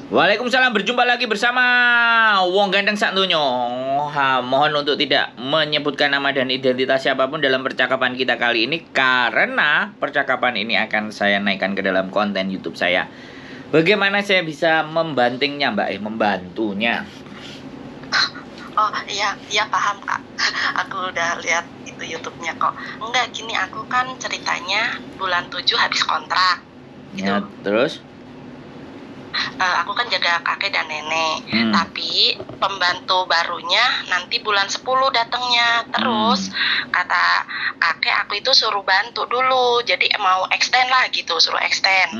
Waalaikumsalam, berjumpa lagi bersama Wong Gandeng Sak Donya. Mohon untuk tidak menyebutkan nama dan identitas siapapun dalam percakapan kita kali ini karena percakapan ini akan saya naikkan ke dalam konten YouTube saya. Bagaimana saya bisa membantingnya, Mbak? Membantunya. Oh iya, iya paham Kak. Aku udah lihat itu YouTube-nya kok. Enggak, gini aku kan ceritanya bulan 7 habis kontrak gitu. Ya, terus? Aku kan jaga kakek dan nenek. Tapi pembantu barunya nanti bulan 10 datangnya. Terus kata kakek aku itu suruh bantu dulu. Jadi mau extend lah gitu, suruh extend.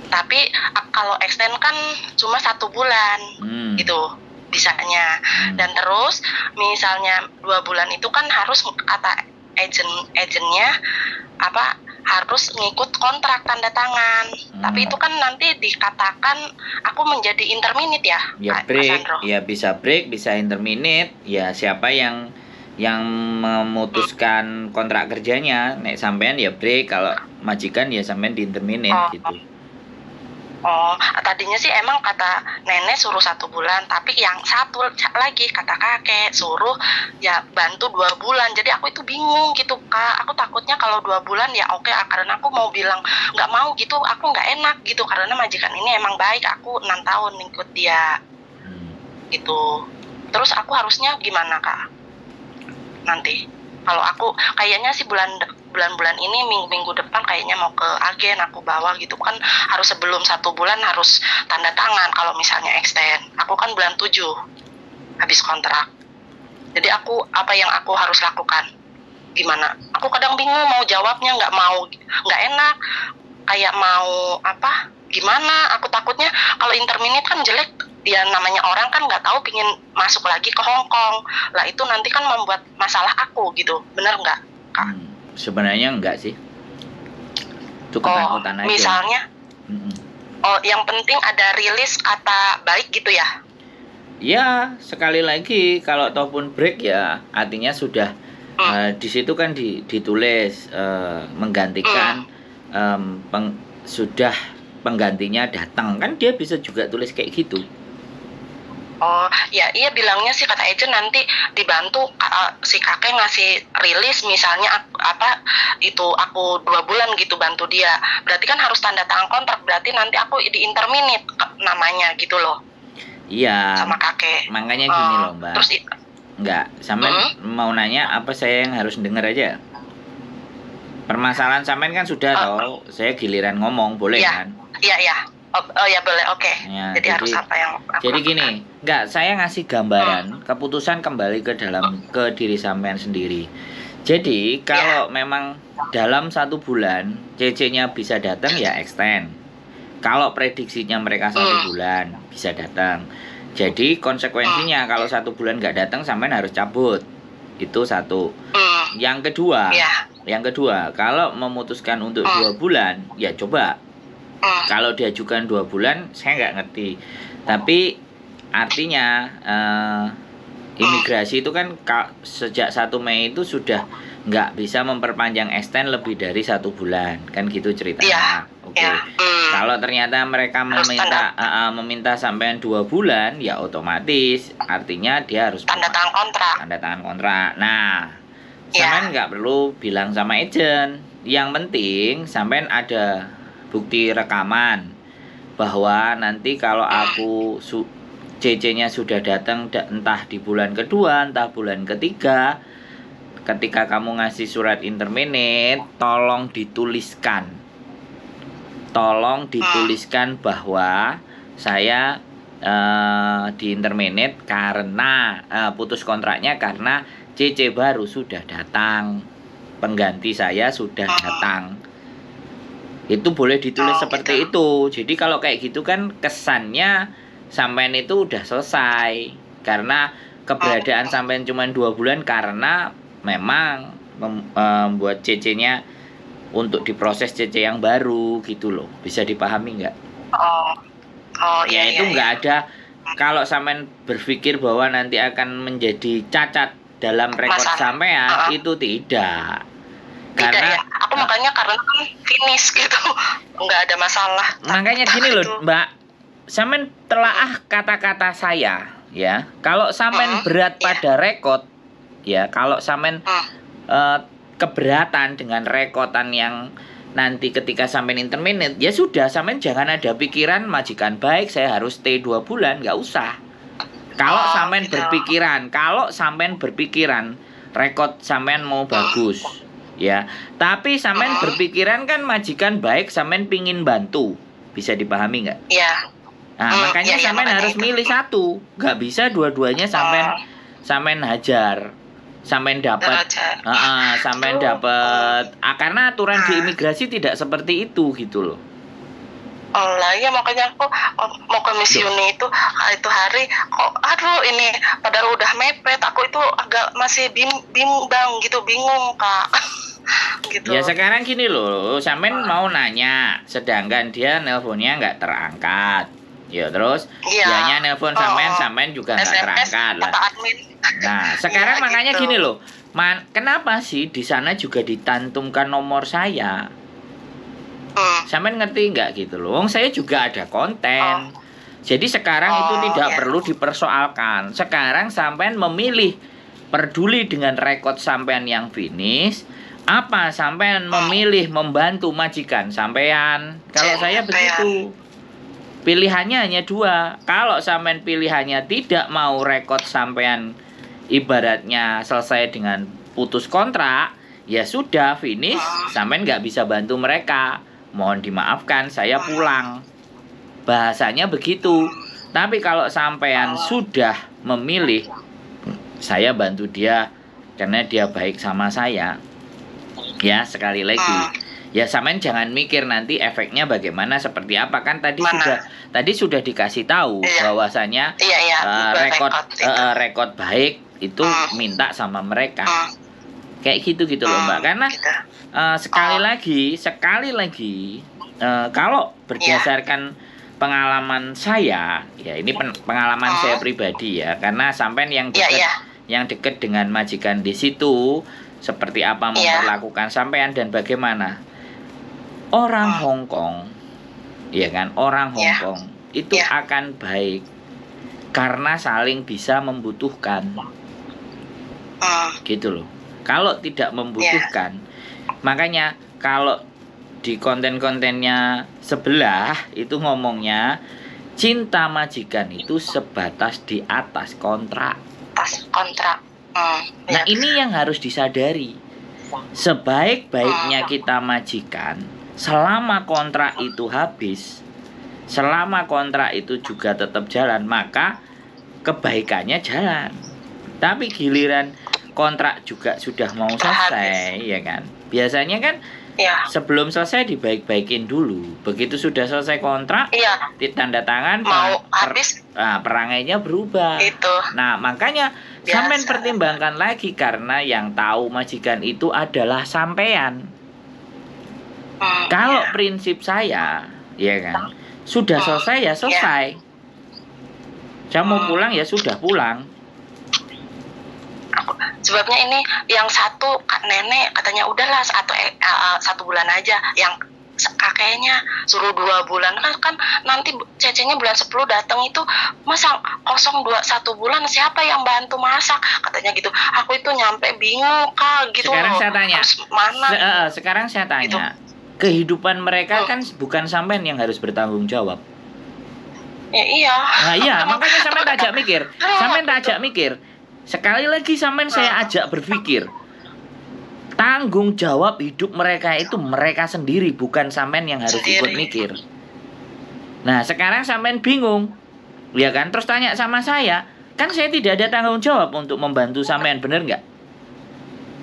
Tapi kalau extend kan cuma 1 bulan gitu bisanya. Dan terus misalnya 2 bulan itu kan harus kata agentnya apa harus ngikut kontrak tanda tangan. Tapi itu kan nanti dikatakan aku menjadi interminate ya. Ya break, ya bisa break, bisa interminate. Ya siapa yang memutuskan kontrak kerjanya, nek sampean ya break, kalau majikan ya sampean di interminate gitu. Oh, tadinya sih emang kata nenek suruh 1 bulan, tapi yang satu lagi kata kakek suruh ya bantu 2 bulan. Jadi aku itu bingung gitu Kak. Aku takutnya kalau 2 bulan ya oke, karena aku mau bilang nggak mau gitu, aku nggak enak gitu karena majikan ini emang baik. Aku 6 tahun ngikut dia gitu. Terus aku harusnya gimana Kak? Nanti kalau aku kayaknya sih bulan-bulan ini minggu depan kayaknya mau ke agen aku bawa gitu kan, harus sebelum 1 bulan harus tanda tangan kalau misalnya extend. Aku kan bulan 7 habis kontrak. Jadi apa yang aku harus lakukan? Gimana? Aku kadang bingung mau jawabnya, nggak enak. Kayak mau apa? Gimana? Aku takutnya kalau interminate kan jelek. Ya namanya orang kan nggak tahu pingin masuk lagi ke Hong Kong. Lah itu nanti kan membuat masalah aku gitu. Bener nggak Kak? Sebenarnya enggak sih. Itu ketakutan aja. Misalnya, yang penting ada rilis kata baik gitu ya? Ya, sekali lagi kalau ataupun break ya artinya sudah di situ kan ditulis menggantikan sudah penggantinya datang, kan dia bisa juga tulis kayak gitu. Oh ya, iya bilangnya sih kata agent nanti dibantu si kakek ngasih rilis misalnya itu aku 2 bulan gitu bantu dia. Berarti kan harus tanda tangan kontrak, berarti nanti aku di interminate namanya gitu loh. Iya. Sama kakek. Makanya gini loh Mbak. Terus enggak, sampean mau nanya apa saya yang harus dengar aja? Permasalahan sampean kan sudah tahu, saya giliran ngomong boleh kan? Iya. Oh ya boleh, oke. Ya, jadi harus apa yang aku jadi gini, enggak, saya ngasih gambaran, keputusan kembali ke diri sampean sendiri. Jadi kalau memang dalam 1 bulan CC-nya bisa datang ya extend. Kalau prediksinya mereka 1 bulan bisa datang. Jadi konsekuensinya kalau 1 bulan nggak datang sampean harus cabut. Itu satu. Yang kedua, kalau memutuskan untuk 2 bulan ya coba. Kalau diajukan 2 bulan saya nggak ngerti, tapi artinya imigrasi itu kan sejak 1 Mei itu sudah nggak bisa memperpanjang extend lebih dari 1 bulan kan gitu ceritanya. Oke. Kalau ternyata mereka meminta sampai 2 bulan ya otomatis artinya dia harus tanda tangan kontrak. Nah, sampean nggak perlu bilang sama agent, yang penting sampean ada bukti rekaman bahwa nanti kalau aku CC-nya sudah datang entah di bulan kedua, entah bulan ketiga, ketika kamu ngasih surat interminate, tolong dituliskan bahwa saya di interminate karena putus kontraknya karena CC baru sudah datang, pengganti saya sudah datang. Itu boleh ditulis seperti itu. Jadi kalau kayak gitu kan kesannya sampean itu udah selesai. Karena keberadaan sampean cuma 2 bulan karena memang membuat CC-nya untuk diproses CC yang baru gitu loh. Bisa dipahami nggak? Ya itu nggak ada. Kalau sampean berpikir bahwa nanti akan menjadi cacat dalam rekod sampean, itu tidak. beda Karena ya. Aku makanya karena kan finish gitu, nggak ada masalah. makanya gini loh, Itu. Mbak. Sampean telaah kata-kata saya, ya. Kalau sampean berat Iya. pada rekod, ya. Kalau sampean keberatan dengan rekotan yang nanti ketika sampean intermediate, ya sudah, sampean jangan ada pikiran majikan baik, saya harus stay 2 bulan, nggak usah. Kalau sampean Gitu. kalau sampean berpikiran rekod sampean mau bagus, ya. Tapi sampean berpikiran kan majikan baik, sampean pingin bantu, bisa dipahami nggak? Iya. Nah, makanya iya, sampean makanya harus itu. milih satu, nggak bisa dua-duanya sampean hajar, sampean dapat, sampean dapat, karena aturan di imigrasi tidak seperti itu gitu loh. Oh lah ya, makanya aku mau ke misiuni itu hari kok aduh ini padahal udah mepet, aku itu agak masih bimbang gitu, bingung Kak. Gitu. Ya sekarang gini loh, sampean mau nanya, sedangkan dia nelponnya nggak terangkat. Ya terus Iya. dianya nelpon sampean juga nggak terangkat lah. kata admin. Nah, sekarang Iya, makanya gitu. gini loh. Kenapa sih di sana juga ditantumkan nomor saya? Sampean ngerti nggak gitu loh? Wong saya juga ada konten. Jadi sekarang itu tidak perlu dipersoalkan. Sekarang sampean memilih peduli dengan rekod sampean yang finish, apa sampean memilih membantu majikan sampean? Kalau saya begitu. Pilihannya hanya 2. Kalau sampean pilihannya tidak mau rekod sampean ibaratnya selesai dengan putus kontrak, ya sudah finish, sampean nggak bisa bantu mereka. Mohon dimaafkan, saya pulang. Bahasanya begitu. Tapi kalau sampean sudah memilih, saya bantu dia karena dia baik sama saya. Ya, sekali lagi. Ya, sampean jangan mikir nanti efeknya bagaimana, seperti apa. Kan tadi sudah dikasih tahu bahwasanya rekod baik itu minta sama mereka. Kayak gitu loh Mbak. Karena sekali lagi kalau berdasarkan pengalaman saya, ya ini pengalaman saya pribadi ya, karena sampean yang dekat dengan majikan di situ seperti apa memperlakukan sampean dan bagaimana. Orang Hong Kong, ya kan, orang Hong Kong itu akan baik karena saling bisa membutuhkan. Gitu loh. Kalau tidak membutuhkan, makanya kalau di konten-kontennya sebelah itu ngomongnya cinta majikan itu sebatas di atas kontrak. Nah, ini yang harus disadari. Sebaik-baiknya kita majikan, selama kontrak itu habis, selama kontrak itu juga tetap jalan, maka kebaikannya jalan. Tapi giliran kontrak juga sudah mau selesai, ya kan? Biasanya kan sebelum selesai dibaik-baikin dulu. Begitu sudah selesai kontrak, tanda tangan, mau habis, perangainya berubah. Itu. Nah, makanya sampean pertimbangkan lagi, karena yang tahu majikan itu adalah sampean. Kalau prinsip saya, ya kan, sudah selesai ya selesai. Saya mau pulang ya sudah pulang. Sebabnya ini yang satu Kak Nenek katanya udahlah 1 bulan aja, yang kakeknya suruh 2 bulan, kan nanti cecenya bulan 10 datang itu masa kosong 1 bulan, siapa yang bantu masak katanya gitu. Aku itu nyampe bingung Kak gitu. Sekarang saya tanya, sekarang saya tanya, gitu. Kehidupan mereka kan bukan sampean yang harus bertanggung jawab. Ya iya. Nah iya, makanya sampean tak ajak mikir. Sekali lagi sampean saya ajak berpikir. Tanggung jawab hidup mereka itu mereka sendiri, bukan sampean yang harus ikut mikir. Nah, sekarang sampean bingung. Ya kan? Terus tanya sama saya, kan saya tidak ada tanggung jawab untuk membantu sampean, bener nggak?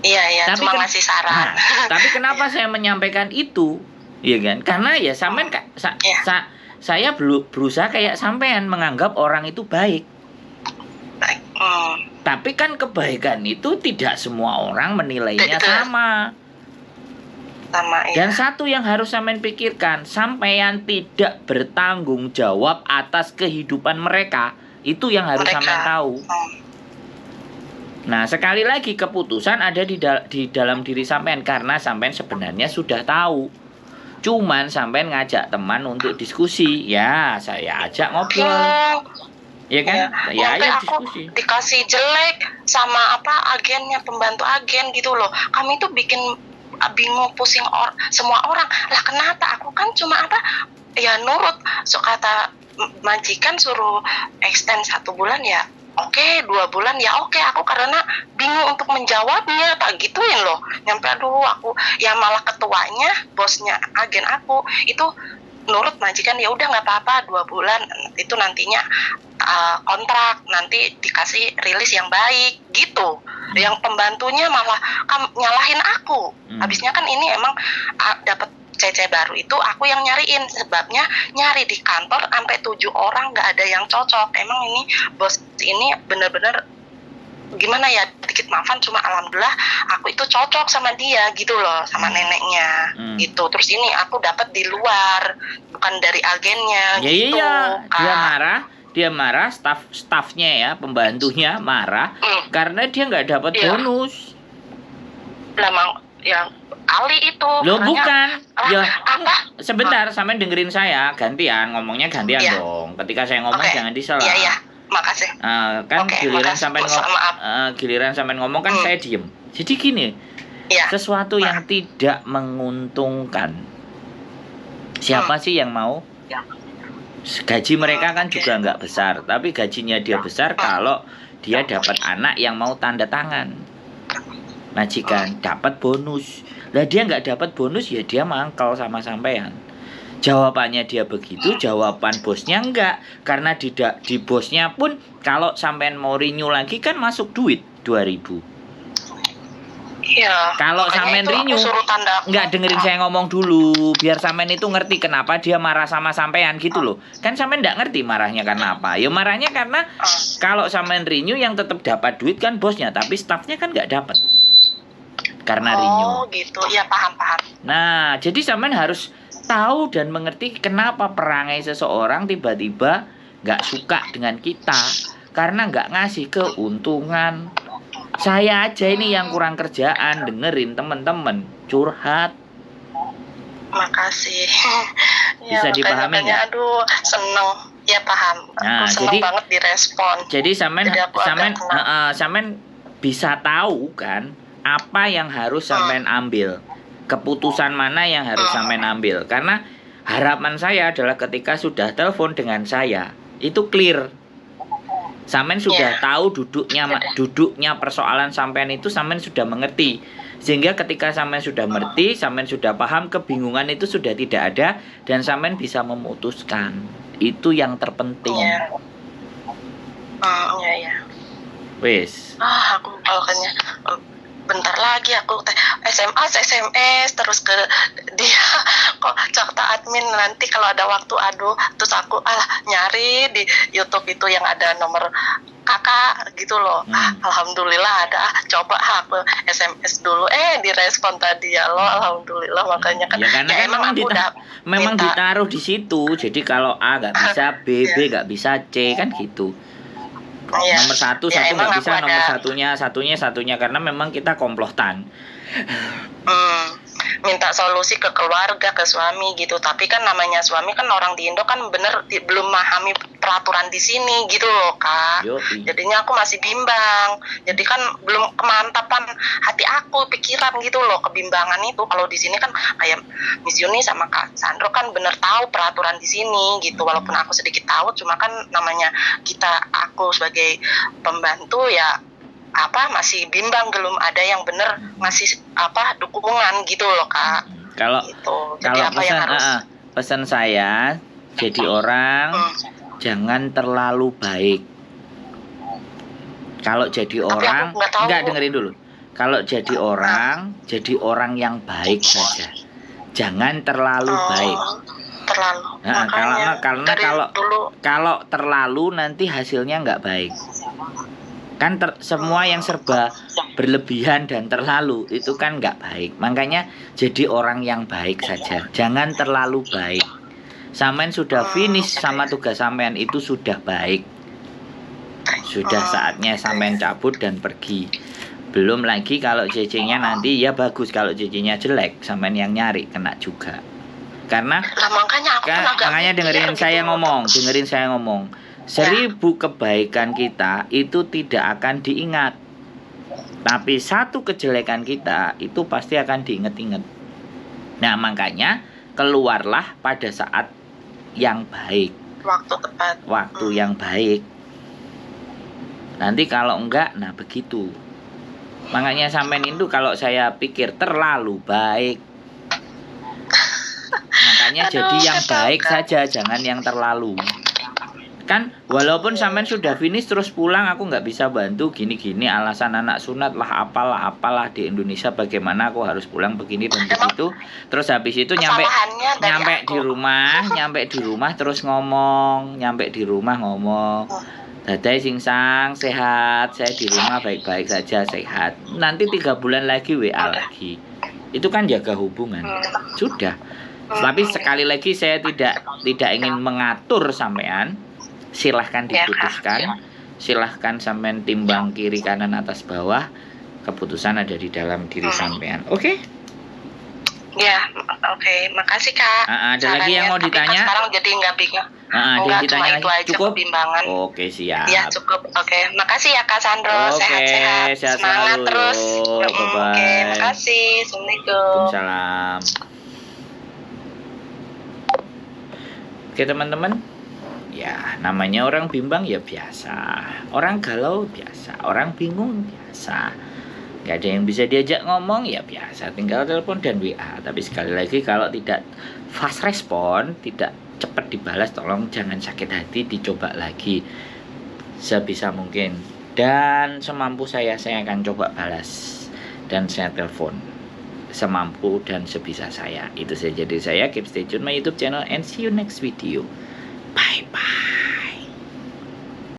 Iya, tapi cuma ngasih saran. Tapi kenapa saya menyampaikan itu? Ya kan? Karena ya sampean saya berusaha kayak sampean menganggap orang itu baik. Tapi kan kebaikan itu tidak semua orang menilainya sama. Dan satu yang harus sampean pikirkan, sampean tidak bertanggung jawab atas kehidupan mereka. Itu yang harus sampean tahu. Nah, sekali lagi keputusan ada di dalam diri sampean karena sampean sebenarnya sudah tahu. Cuman sampean ngajak teman untuk diskusi. Ya, saya ajak ngobrol. Hmm, Ya kan? Ya, nyampe ayo aku diskusi. dikasih jelek sama agennya, pembantu agen gitu loh. Kami tuh bikin bingung, pusing semua orang. Lah kenapa? Aku kan cuma ya nurut. So kata majikan suruh extend 1 bulan ya. Oke, 2 bulan ya oke. Aku karena bingung untuk menjawabnya, tak gituin loh. Nyampe aduh aku ya malah ketuanya, bosnya agen aku itu nurut majikan, ya udah nggak apa-apa 2 bulan itu nantinya kontrak, nanti dikasih rilis yang baik gitu. Yang pembantunya malah nyalahin aku. Habisnya kan ini emang dapat CC baru itu aku yang nyariin, sebabnya nyari di kantor sampai 7 orang nggak ada yang cocok. Emang ini bos ini bener-bener gimana ya, dikit maafan, cuma alhamdulillah aku itu cocok sama dia gitu loh, sama neneknya gitu. Terus ini aku dapat di luar, bukan dari agennya Ya gitu. iya, dia marah, staffnya ya, pembantunya marah karena dia nggak dapat bonus. Lah yang kali itu. Loh bukan. Ya apa? sebentar, sampean dengerin saya, ngomongnya gantian dong. Ketika saya ngomong jangan disela. Iya. Makasih. Kan giliran sampean ngomong kan saya diem. Jadi gini, sesuatu yang tidak menguntungkan, siapa sih yang mau? Gaji mereka kan juga nggak besar, tapi gajinya dia besar kalau dia dapat anak yang mau tanda tangan. Majikan dapat bonus. Lah dia nggak dapat bonus ya dia mangkal sama sampean. Jawabannya dia begitu, jawaban bosnya enggak. Karena di bosnya pun kalau sampean mau renew lagi kan masuk duit 2.000. Iya. Kalau sampean renew, enggak, dengerin saya ngomong dulu, biar sampean itu ngerti kenapa dia marah sama sampean gitu loh. Kan sampean enggak ngerti marahnya karena apa. Ya marahnya karena kalau sampean renew yang tetap dapat duit kan bosnya, tapi staffnya kan enggak dapat. Karena renew. Oh gitu, ya paham. Nah, jadi sampean harus tahu dan mengerti kenapa perangai seseorang tiba-tiba nggak suka dengan kita karena nggak ngasih keuntungan. Saya aja ini yang kurang kerjaan dengerin temen-temen curhat. Makasih. Bisa dipahami nggak? Aduh, seneng. Ya paham. Nah, aku seneng banget direspon. Jadi sampean bisa tahu kan apa yang harus sampean ambil, keputusan mana yang harus sampean ambil. Karena harapan saya adalah ketika sudah telepon dengan saya itu clear, sampean sudah tahu duduknya persoalan sampean itu, sampean sudah mengerti, sehingga ketika sampean sudah mengerti, sampean sudah paham, kebingungan itu sudah tidak ada dan sampean bisa memutuskan. Itu yang terpenting. Wes. Aku kayaknya bentar lagi aku SMS terus ke dia kok cakta admin, nanti kalau ada waktu terus aku nyari di YouTube itu yang ada nomor kakak gitu loh. Alhamdulillah ada, coba aku SMS dulu direspon tadi ya lo, alhamdulillah. Makanya kan ya karena emang aku memang ditaruh di situ, jadi kalau A nggak bisa, B nggak bisa, C kan gitu. Nomor satu nggak bisa, nomor satunya karena memang kita komplotan. Minta solusi ke keluarga, ke suami gitu. Tapi kan namanya suami kan orang di Indo kan bener belum memahami peraturan di sini gitu loh Kak. Jadinya aku masih bimbang. Jadi kan belum kemantapan hati aku, pikiran gitu loh, kebimbangan itu. Kalau di sini kan kayak Miss Yuni sama Kak Sandro kan bener tahu peraturan di sini gitu. Walaupun aku sedikit tahu, cuma kan namanya aku sebagai pembantu ya masih bimbang, belum ada yang bener ngasih dukungan gitu loh Kak. Kalau gitu. Jadi pesan saya jadi orang jangan terlalu baik. Kalau jadi orang enggak, dengerin dulu. Kalau jadi orang yang baik saja. Jangan terlalu baik. Karena kalau terlalu nanti hasilnya enggak baik. Kan semua yang serba berlebihan dan terlalu itu kan nggak baik. Makanya jadi orang yang baik saja, jangan terlalu baik. Sampean sudah finish sama tugas sampean itu sudah baik, Sudah saatnya sampean cabut dan pergi. Belum lagi kalau CC-nya nanti ya bagus, kalau CC-nya jelek sampean yang nyari kena juga. Karena Lah makanya aku pun agak makanya mikir dengerin gitu saya loh. ngomong, dengerin saya ngomong. 1000 kebaikan kita itu tidak akan diingat. Tapi satu kejelekan kita itu pasti akan diinget-inget. Nah, makanya keluarlah pada saat yang baik, Waktu tepat. waktu yang baik. Nanti kalau enggak, nah begitu. Makanya sampean itu kalau saya pikir terlalu baik. Makanya Aduh, jadi yang kesel, baik Kak. saja, jangan yang terlalu. Kan walaupun sampean sudah finish terus pulang, aku nggak bisa bantu gini-gini, alasan anak sunat lah, apalah di Indonesia bagaimana aku harus pulang begini dan begitu. Terus habis itu Kesalahannya dari nyampe aku. di rumah terus ngomong, Dadai singsang sehat, saya di rumah baik-baik saja sehat. Nanti 3 bulan lagi WA lagi. Itu kan jaga hubungan. Sudah. Tapi sekali lagi saya tidak ingin mengatur sampean. Silahkan diputuskan. Silahkan sampean timbang kiri kanan atas bawah. Keputusan ada di dalam diri sampean. Oke? Ya, oke. Makasih, Kak. Ada lagi yang mau Tapi kan ditanya? sekarang jadi nggak bingung. Ada yang ditanya cuma itu lagi? aja Cukup? pertimbangan. Oke, siap. Ya, cukup. Oke. Makasih ya, Kak Sandro. Oke, Sehat-sehat. sehat Semangat selalu, terus. yo. Bye-bye. Oke, makasih. Assalamualaikum. Waalaikumsalam. Oke teman-teman, ya namanya orang bimbang ya biasa, orang galau biasa, orang bingung biasa, gak ada yang bisa diajak ngomong ya biasa, tinggal telepon dan WA. Tapi sekali lagi kalau tidak fast respon, tidak cepat dibalas, tolong jangan sakit hati, dicoba lagi sebisa mungkin. Dan semampu saya akan coba balas dan saya telepon semampu dan sebisa saya. Itu saja dari saya. Keep stay tune my YouTube channel and see you next video.